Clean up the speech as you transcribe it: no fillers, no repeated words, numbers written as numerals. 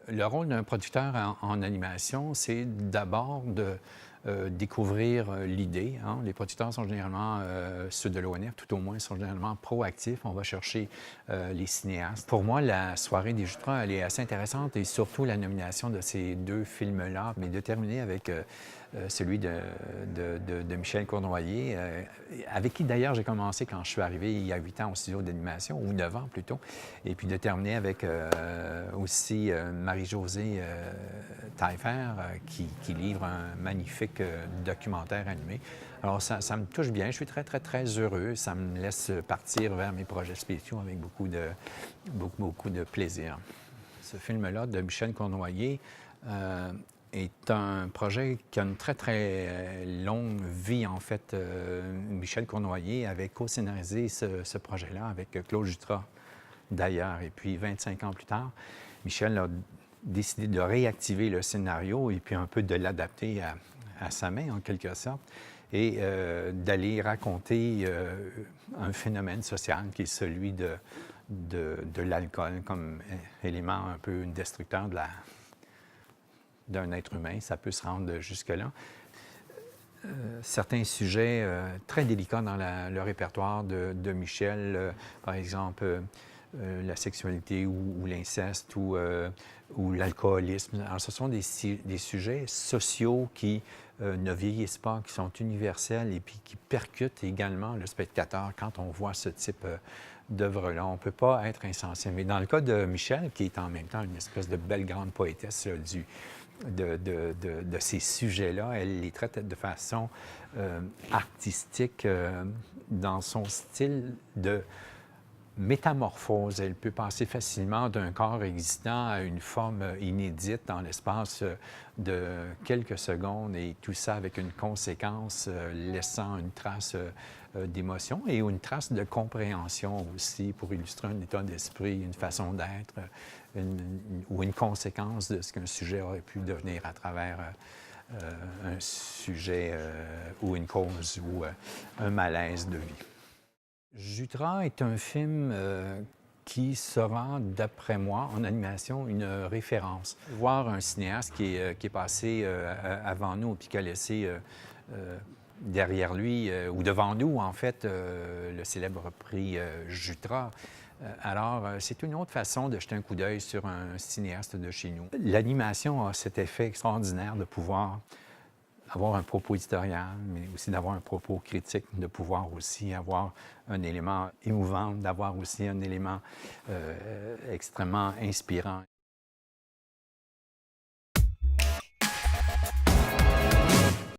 Le rôle d'un producteur en animation, c'est d'abord de découvrir l'idée, hein. Les producteurs sont généralement, ceux de l'ONF tout au moins, sont généralement proactifs. On va chercher les cinéastes. Pour moi, la soirée des Jutras, elle est assez intéressante et surtout la nomination de ces deux films-là, mais de terminer avec celui de Michel Cournoyer, avec qui d'ailleurs j'ai commencé quand je suis arrivé il y a 8 ans au studio d'animation, ou 9 ans plutôt, et puis de terminer avec aussi Marie-Josée Taillefer qui livre un magnifique documentaire animé. Alors ça me touche bien, je suis très, très, très heureux. Ça me laisse partir vers mes projets spéciaux avec beaucoup de plaisir. Ce film-là de Michel Cournoyer est un projet qui a une très, très longue vie, en fait. Michel Cournoyer avait co-scénarisé ce projet-là avec Claude Jutras, d'ailleurs. Et puis, 25 ans plus tard, Michel a décidé de réactiver le scénario et puis un peu de l'adapter à sa main, en quelque sorte, et d'aller raconter un phénomène social qui est celui de l'alcool comme élément un peu destructeur d'un être humain. Ça peut se rendre jusque-là. Certains sujets très délicats dans le répertoire de Michel, par exemple la sexualité ou l'inceste ou l'alcoolisme. Alors, ce sont des sujets sociaux qui ne vieillissent pas, qui sont universels et puis qui percutent également le spectateur quand on voit ce type d'œuvre-là. On ne peut pas être insensible. Mais dans le cas de Michel, qui est en même temps une espèce de belle grande poétesse de ces sujets-là, elle les traite de façon artistique dans son style de métamorphose. Elle peut passer facilement d'un corps existant à une forme inédite dans l'espace de quelques secondes et tout ça avec une conséquence laissant une trace d'émotion et une trace de compréhension aussi pour illustrer un état d'esprit, une façon d'être ou une conséquence de ce qu'un sujet aurait pu devenir à travers un sujet ou une cause ou un malaise de vie. Jutras est un film qui sera, d'après moi, en animation, une référence. Voir un cinéaste qui est passé avant nous puis qui a laissé derrière lui, ou devant nous, en fait, le célèbre prix Jutras. Alors, c'est une autre façon de jeter un coup d'œil sur un cinéaste de chez nous. L'animation a cet effet extraordinaire de pouvoir avoir un propos éditorial, mais aussi d'avoir un propos critique, de pouvoir aussi avoir un élément émouvant, d'avoir aussi un élément extrêmement inspirant.